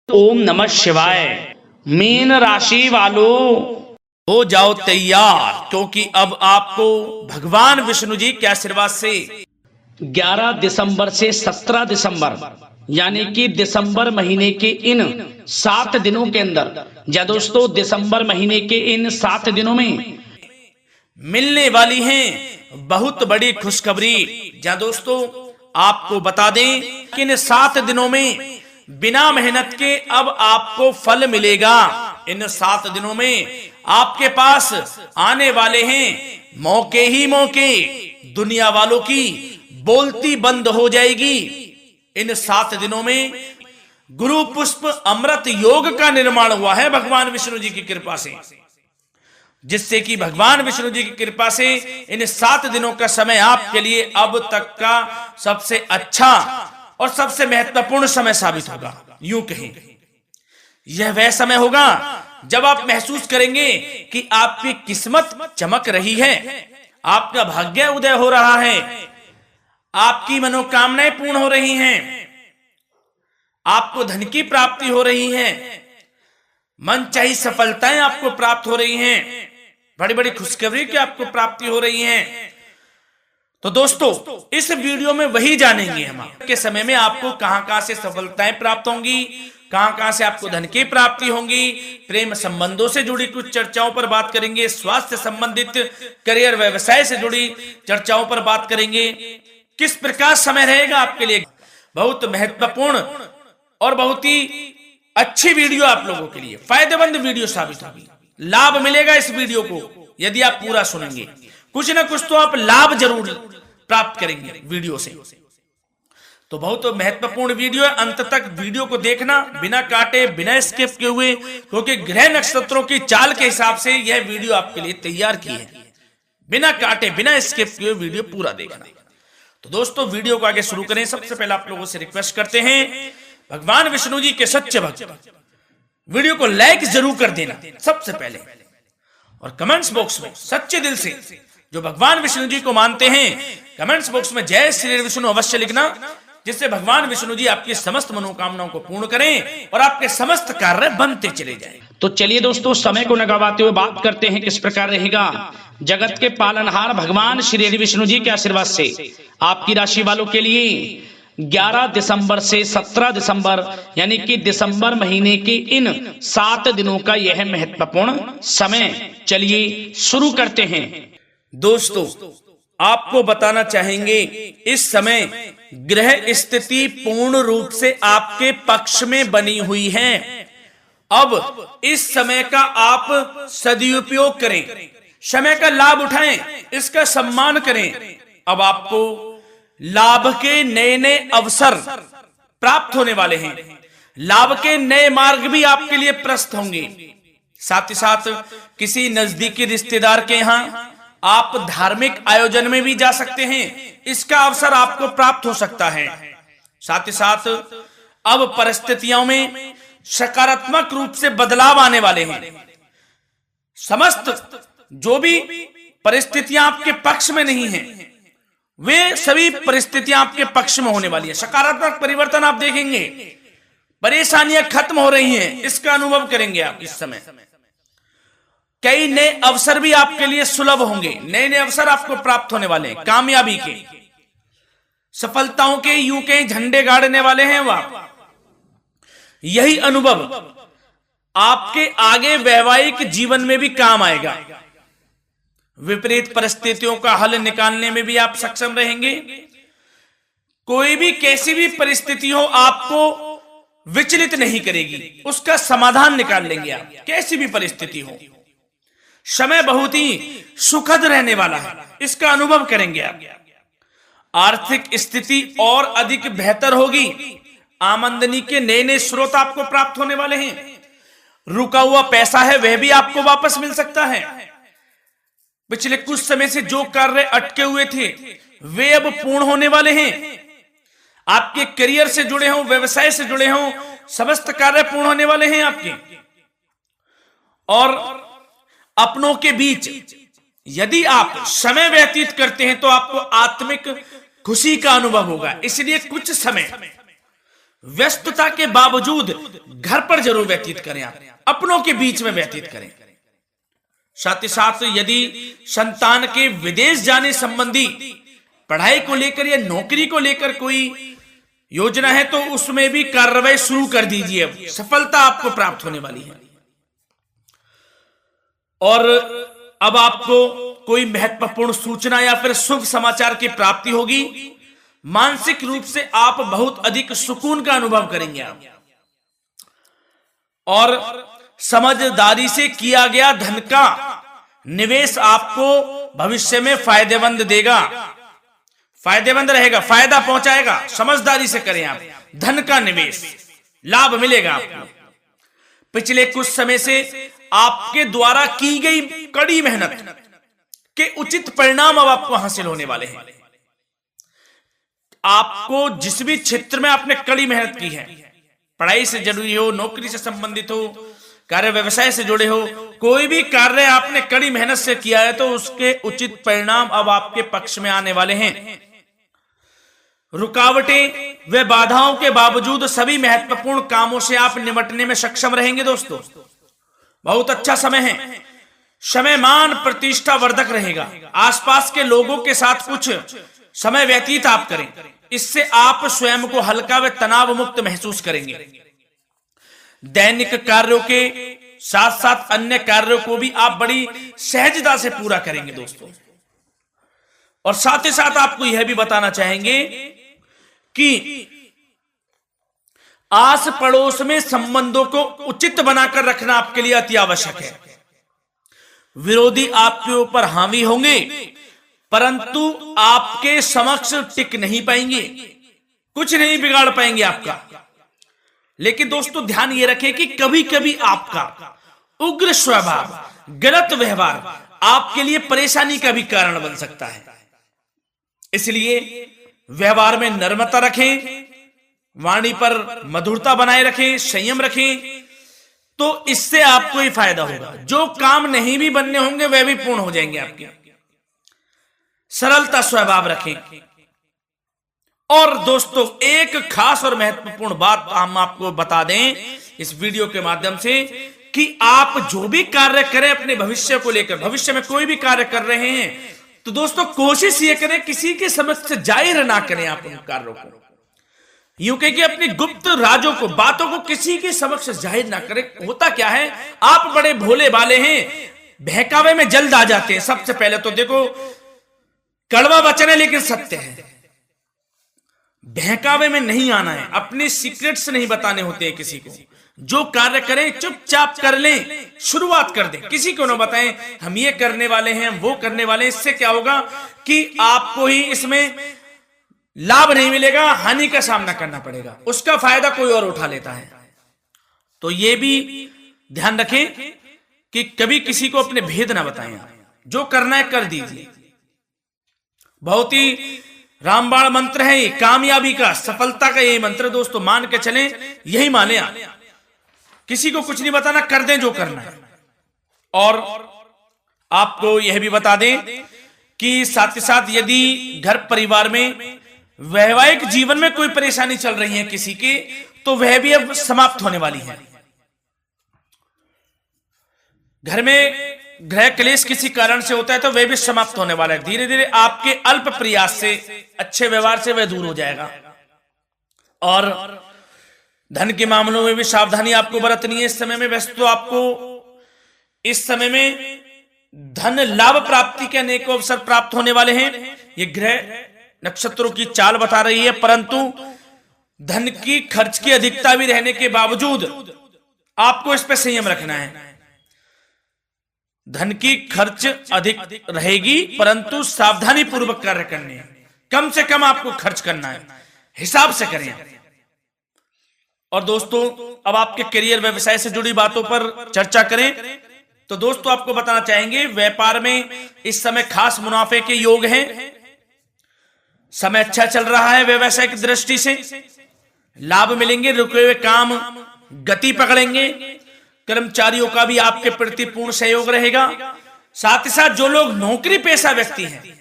ओम नमः शिवाय। मीन राशि वालों हो जाओ तैयार, क्योंकि अब आपको भगवान विष्णु जी के आशीर्वाद से 11 दिसंबर से 17 दिसंबर यानी कि दिसंबर महीने के इन 7 दिनों के अंदर, या दोस्तों दिसंबर महीने के इन 7 दिनों में मिलने वाली हैं बहुत बड़ी खुशखबरी। जहां दोस्तों आपको बता दें कि इन 7 दिनों में बिना मेहनत के अब आपको फल मिलेगा। इन 7 दिनों में आपके पास आने वाले हैं मौके ही मौके। दुनिया वालों की बोलती बंद हो जाएगी। इन 7 दिनों में गुरु पुष्प अमृत योग का निर्माण हुआ है भगवान विष्णु जी की कृपा से, जिससे कि भगवान विष्णु जी की कृपा से इन 7 दिनों का समय आपके लिए अब तक का सबसे अच्छा और सबसे महत्वपूर्ण समय साबित होगा। यूं कहें, यह वह समय होगा जब आप महसूस करेंगे कि आपकी किस्मत चमक रही है, आपका भाग्य उदय हो रहा है, आपकी मनोकामनाएं पूर्ण हो रही हैं, आपको धन की प्राप्ति हो रही है, मनचाही सफलताएं आपको प्राप्त हो रही हैं, बड़ी बड़ी खुशखबरी की आपको प्राप्ति हो रही है। तो दोस्तों इस वीडियो में वही जानेंगे हम के समय में आपको कहां से सफलताएं प्राप्त होंगी, कहां से आपको धन की प्राप्ति होंगी, प्रेम संबंधों से जुड़ी कुछ चर्चाओं पर बात करेंगे, स्वास्थ्य संबंधित करियर व्यवसाय से जुड़ी चर्चाओं पर बात करेंगे। किस प्रकार समय रहेगा आपके लिए, बहुत महत्वपूर्ण और बहुत ही अच्छी वीडियो आप लोगों के लिए, फायदेमंद वीडियो साबित होगी। लाभ मिलेगा इस वीडियो को यदि आप पूरा सुनेंगे, कुछ ना कुछ तो आप लाभ जरूर प्राप्त करेंगे वीडियो से। तो बहुत महत्वपूर्ण वीडियो है, अंत तक वीडियो को देखना बिना काटे बिना स्किप किए हुए, क्योंकि ग्रह नक्षत्रों की चाल के हिसाब से यह वीडियो आपके लिए तैयार की है। बिना काटे बिना स्किप किए वीडियो पूरा देखना। तो दोस्तों वीडियो को आगे शुरू करें। सबसे पहले आप लोगों से रिक्वेस्ट करते हैं, भगवान विष्णु जी के सच्चे भक्त वीडियो को लाइक जरूर कर देना सबसे पहले, और कमेंट्स बॉक्स में सच्चे दिल से जो भगवान विष्णु जी को मानते हैं कमेंट्स बॉक्स में जय श्री विष्णु अवश्य लिखना, जिससे भगवान विष्णु जी आपकी समस्त मनोकामनाओं को पूर्ण करें और आपके समस्त कार्य बनते चले जाएं। तो चलिए दोस्तों समय को न गवाते हुए बात करते हैं किस प्रकार रहेगा जगत के पालनहार भगवान श्री विष्णु जी के आशीर्वाद से आपकी राशि वालों के लिए 11 दिसंबर से 17 दिसंबर यानी कि दिसंबर महीने के इन 7 दिनों का यह महत्वपूर्ण समय। चलिए शुरू करते हैं। दोस्तों आपको बताना चाहेंगे इस समय ग्रह स्थिति पूर्ण रूप से आपके पक्ष में बनी हुई है। अब इस समय का आप सदुपयोग करें, समय का लाभ उठाएं, इसका सम्मान करें। अब आपको लाभ के नए नए अवसर प्राप्त होने वाले हैं, लाभ के नए मार्ग भी आपके लिए प्रशस्त होंगे। साथ ही साथ किसी नजदीकी रिश्तेदार के यहाँ आप धार्मिक आयोजन में भी जा सकते हैं, इसका अवसर आपको प्राप्त हो सकता है। साथ ही साथ अब परिस्थितियों में सकारात्मक रूप से बदलाव आने वाले हैं। समस्त जो भी परिस्थितियां आपके पक्ष में नहीं हैं, वे सभी परिस्थितियां आपके पक्ष में होने वाली है। सकारात्मक परिवर्तन आप देखेंगे, परेशानियां खत्म हो रही हैं, इसका अनुभव करेंगे आप इस समय। कई नए अवसर भी आपके लिए सुलभ होंगे, नए नए अवसर आपको प्राप्त होने वाले हैं, कामयाबी के, सफलताओं के, यूं के झंडे गाड़ने वाले हैं वह। यही अनुभव आपके आगे वैवाहिक जीवन में भी काम आएगा। विपरीत परिस्थितियों का हल निकालने में भी आप सक्षम रहेंगे। कोई भी कैसी भी परिस्थिति हो आपको विचलित नहीं करेगी, उसका समाधान निकाल लेंगे आप, कैसी भी परिस्थिति हो। समय बहुत ही सुखद रहने वाला है, इसका अनुभव करेंगे आप। आर्थिक स्थिति और अधिक बेहतर होगी, आमदनी के नए नए स्रोत आपको प्राप्त होने वाले हैं। रुका हुआ पैसा है वह भी आपको वापस मिल सकता है। पिछले कुछ समय से जो कार्य अटके हुए थे वे अब पूर्ण होने वाले हैं। आपके करियर से जुड़े हों, व्यवसाय से जुड़े हों, समस्त कार्य पूर्ण होने वाले हैं आपके। और अपनों के बीच यदि आप समय व्यतीत करते हैं तो आपको आत्मिक खुशी का अनुभव होगा। इसलिए कुछ समय व्यस्तता के बावजूद घर पर जरूर व्यतीत करें, आप अपनों के बीच में व्यतीत करें। साथ ही साथ यदि संतान के विदेश जाने संबंधी पढ़ाई को लेकर या नौकरी को लेकर कोई योजना है तो उसमें भी कार्रवाई शुरू कर दीजिए, सफलता आपको प्राप्त होने वाली है। और अब आपको कोई महत्वपूर्ण सूचना या फिर शुभ समाचार की प्राप्ति होगी। मानसिक रूप से आप बहुत अधिक सुकून का अनुभव करेंगे आप, और समझदारी से किया गया धन का निवेश आपको भविष्य में फायदेमंद देगा, फायदेमंद रहेगा, फायदा पहुंचाएगा। समझदारी से करें आप, धन का निवेश, लाभ मिलेगा आपको। पिछले कुछ समय से आपके द्वारा की गई कड़ी मेहनत के उचित परिणाम अब आपको हासिल होने वाले हैं। आपको जिस भी क्षेत्र में आपने कड़ी मेहनत की है, पढ़ाई से जुड़ी हो, नौकरी से संबंधित हो, कार्य व्यवसाय से जुड़े हो, कोई भी कार्य आपने कड़ी मेहनत से किया है तो उसके उचित परिणाम अब आपके पक्ष में आने वाले हैं। रुकावटें व बाधाओं के बावजूद सभी महत्वपूर्ण कामों से आप निपटने में सक्षम रहेंगे। दोस्तों बहुत अच्छा समय है, समय मान प्रतिष्ठा वर्धक रहेगा। आसपास के लोगों के साथ कुछ समय व्यतीत आप करें, इससे आप स्वयं को हल्का व तनाव मुक्त महसूस करेंगे। दैनिक कार्यों के साथ साथ अन्य कार्यों को भी आप बड़ी सहजता से पूरा करेंगे दोस्तों। और साथ ही साथ आपको यह भी बताना चाहेंगे कि आस पड़ोस में संबंधों को उचित बनाकर रखना आपके लिए अति आवश्यक है। विरोधी आपके ऊपर हावी होंगे परंतु आपके समक्ष टिक नहीं पाएंगे, कुछ नहीं बिगाड़ पाएंगे आपका। लेकिन दोस्तों ध्यान ये रखें कि कभी कभी आपका उग्र स्वभाव, गलत व्यवहार आपके लिए परेशानी का भी कारण बन सकता है। इसलिए व्यवहार में नम्रता रखें, वाणी पर मधुरता बनाए रखें, संयम रखें, तो इससे आपको ही फायदा होगा। जो काम नहीं भी बनने होंगे वह भी पूर्ण हो जाएंगे आपके। सरलता स्वभाव रखें। और दोस्तों एक खास और महत्वपूर्ण बात हम आपको बता दें इस वीडियो के माध्यम से कि आप जो भी कार्य करें अपने भविष्य को लेकर, भविष्य में कोई भी कार्य कर रहे हैं तो दोस्तों कोशिश ये करें किसी के समक्ष जाहिर ना करें आप उन कार्यों को। यूं कह कि अपनी गुप्त राजों को, बातों को किसी के समक्ष जाहिर ना करें। होता क्या है, आप बड़े भोले भाले हैं, बहकावे में जल्द आ जाते हैं। सबसे पहले तो देखो कड़वा वचन है लेकिन सत्य है, बहकावे में नहीं आना है, अपने सीक्रेट्स नहीं बताने होते हैं किसी को। जो कार्य करें चुपचाप कर लें, शुरुआत कर दें, किसी को ना बताएं हम ये करने वाले हैं, वो करने वाले हैं। इससे क्या होगा कि आपको ही इसमें लाभ नहीं मिलेगा, हानि का सामना करना पड़ेगा, उसका फायदा कोई और उठा लेता है। तो ये भी ध्यान रखें कि कभी किसी को अपने भेद ना बताएं, जो करना है कर दीजिए। बहुत ही रामबाण मंत्र है ये, कामयाबी का, सफलता का यही मंत्र दोस्तों, मान के चलें, यही माने आप। किसी को कुछ नहीं बताना, कर दें जो करना है। और आपको यह भी बता दें कि साथ ही साथ यदि घर परिवार में वैवाहिक जीवन में कोई परेशानी चल रही है किसी की, तो वह भी अब समाप्त होने वाली है। घर में गृह क्लेश किसी कारण से होता है तो वह भी समाप्त होने वाला है। धीरे धीरे आपके अल्प प्रयास से, अच्छे व्यवहार से वह दूर हो जाएगा। और धन के मामलों में भी सावधानी आपको बरतनी है इस समय में। वैसे तो आपको इस समय में धन लाभ प्राप्ति के अनेक अवसर प्राप्त होने वाले हैं, ये ग्रह नक्षत्रों की चाल बता रही है। परंतु धन की खर्च की अधिकता भी रहने के बावजूद आपको इस पर संयम रखना है। धन की खर्च अधिक रहेगी परंतु सावधानी पूर्वक कार्य करने हैं, कम से कम आपको खर्च करना है, हिसाब से करें। और दोस्तों अब आपके करियर व्यवसाय से जुड़ी बातों पर चर्चा करें तो दोस्तों आपको बताना चाहेंगे व्यापार में इस समय खास मुनाफे के योग हैं। समय अच्छा चल रहा है, व्यवसाय की दृष्टि से लाभ मिलेंगे, रुके हुए काम गति पकड़ेंगे, कर्मचारियों का भी आपके प्रति पूर्ण सहयोग रहेगा। साथ ही साथ जो लोग नौकरी पेशा व्यक्ति हैं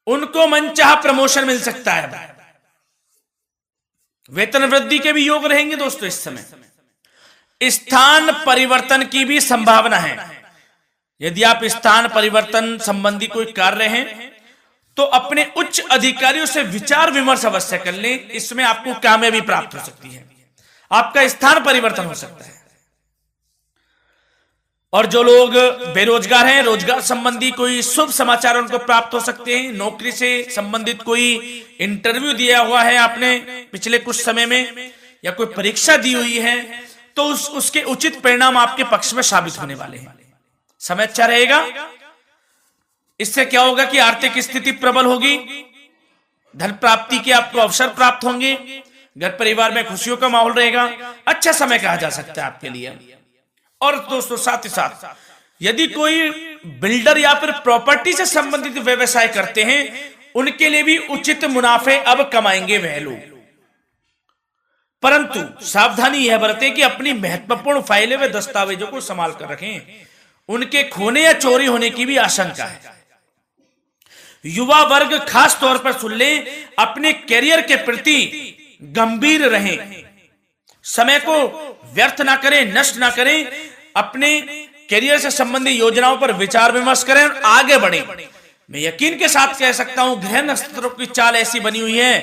उनको मनचाहा प्रमोशन मिल सकता है। वेतन वृद्धि के भी योग रहेंगे दोस्तों। इस समय स्थान परिवर्तन की भी संभावना है। यदि आप स्थान परिवर्तन संबंधी कोई कार्य हैं तो अपने उच्च अधिकारियों से विचार विमर्श अवश्य कर लें। इसमें आपको कामयाबी प्राप्त हो सकती है, आपका स्थान परिवर्तन हो सकता है। और जो लोग बेरोजगार हैं, रोजगार संबंधी कोई शुभ समाचार उनको प्राप्त हो सकते हैं। नौकरी से संबंधित कोई इंटरव्यू दिया हुआ है आपने पिछले कुछ समय में, या कोई परीक्षा दी हुई है, तो उसके उचित परिणाम आपके पक्ष में साबित होने वाले हैं। समय अच्छा रहेगा। इससे क्या होगा कि आर्थिक स्थिति प्रबल होगी, धन प्राप्ति के आपको अवसर प्राप्त होंगे, घर परिवार में खुशियों का माहौल रहेगा। अच्छा समय कहा जा सकता है आपके लिए। और दोस्तों साथ ही साथ यदि कोई बिल्डर या फिर प्रॉपर्टी से संबंधित व्यवसाय करते हैं, उनके लिए भी उचित मुनाफे अब कमाएंगे वह लोग। परंतु सावधानी यह बरतें कि अपनी महत्वपूर्ण फाइलें व दस्तावेजों को संभाल कर रखें, उनके खोने या चोरी होने की भी आशंका है। युवा वर्ग खास तौर पर सुन लें, अपने कैरियर के प्रति गंभीर रहें, समय को व्यर्थ ना करें, नष्ट ना करें, अपने कैरियर से संबंधित योजनाओं पर विचार विमर्श करें और आगे बढ़ें। मैं यकीन के साथ कह सकता हूं, ग्रह नक्षत्रों की चाल ऐसी बनी हुई है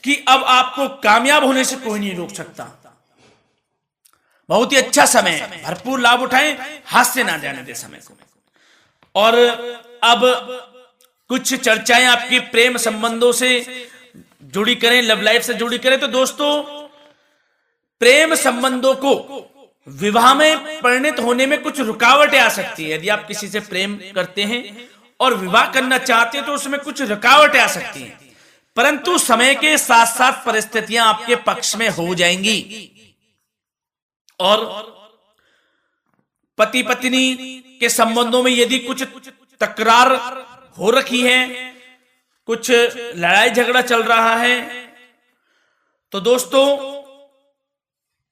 कि अब आपको कामयाब होने से कोई नहीं रोक सकता। बहुत ही अच्छा समय है, भरपूर लाभ उठाएं, हाथ से ना जाने दे समय को। और अब कुछ चर्चाएं आपकी प्रेम संबंधों से जुड़ी करें, लव लाइफ से जुड़ी करें। तो दोस्तों प्रेम संबंधों को विवाह में परिणत होने में कुछ रुकावटें आ सकती है। यदि आप किसी से प्रेम करते हैं और विवाह करना चाहते हैं तो उसमें कुछ रुकावटें आ सकती हैं, परंतु समय के साथ साथ परिस्थितियां आपके पक्ष में हो जाएंगी। और पति पत्नी के संबंधों में यदि कुछ तकरार हो रखी है, कुछ लड़ाई झगड़ा चल रहा है, तो दोस्तों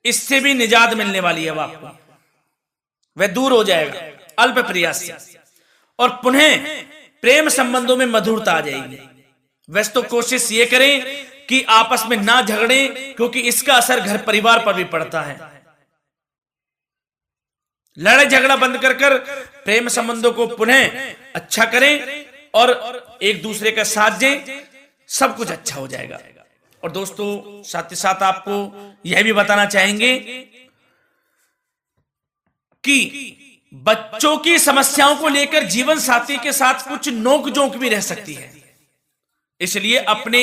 इससे भी निजात मिलने वाली है अब आपको। वह दूर हो जाएगा अल्प प्रयास से, और पुनः प्रेम संबंधों में मधुरता आ जाएगी। वैसे तो कोशिश ये करें कि आपस में ना झगड़ें, क्योंकि इसका असर घर परिवार पर भी पड़ता है। लड़ाई झगड़ा बंद कर प्रेम संबंधों को पुनः अच्छा करें और एक दूसरे का साथ दें, सब कुछ अच्छा हो जाएगा। और दोस्तों साथ ही साथ आपको यह भी बताना चाहेंगे कि बच्चों की समस्याओं को लेकर जीवन साथी के साथ कुछ नोकझोंक भी रह सकती है। इसलिए अपने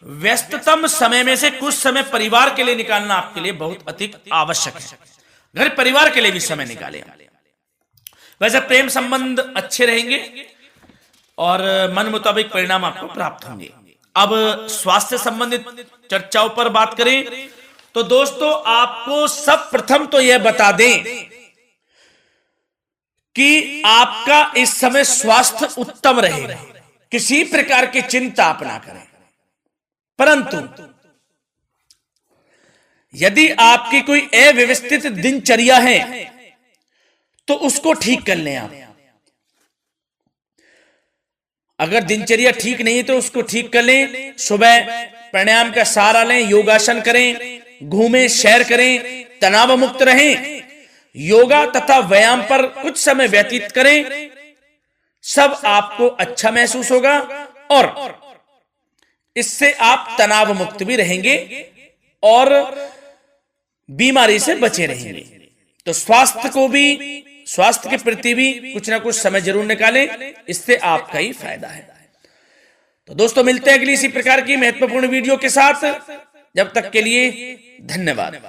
व्यस्ततम समय में से कुछ समय परिवार के लिए निकालना आपके लिए बहुत अधिक आवश्यक है। घर परिवार के लिए भी समय निकालें। वैसे प्रेम संबंध अच्छे रहेंगे और मन मुताबिक परिणाम आपको प्राप्त होंगे। अब स्वास्थ्य संबंधित चर्चाओं पर बात करें तो दोस्तों आपको सब प्रथम तो यह बता दें कि आपका इस समय स्वास्थ्य उत्तम रहेगा, किसी प्रकार की चिंता आप ना करें। परंतु यदि आपकी कोई अव्यवस्थित दिनचर्या है तो उसको ठीक कर लें आप। अगर दिनचर्या ठीक नहीं है तो उसको ठीक कर लें। सुबह प्राणायाम का सहारा लें, योगासन करें, घूमें, सैर करें, तनाव मुक्त रहें, योगा तथा व्यायाम पर कुछ समय व्यतीत करें। सब आपको अच्छा महसूस होगा और इससे आप तनाव मुक्त भी रहेंगे और बीमारी से बचे रहेंगे। तो स्वास्थ्य के प्रति भी कुछ ना कुछ समय जरूर निकालें, इससे आपका ही फायदा है। तो दोस्तों मिलते हैं अगली इसी प्रकार की महत्वपूर्ण वीडियो के साथ। जब तक के लिए धन्यवाद।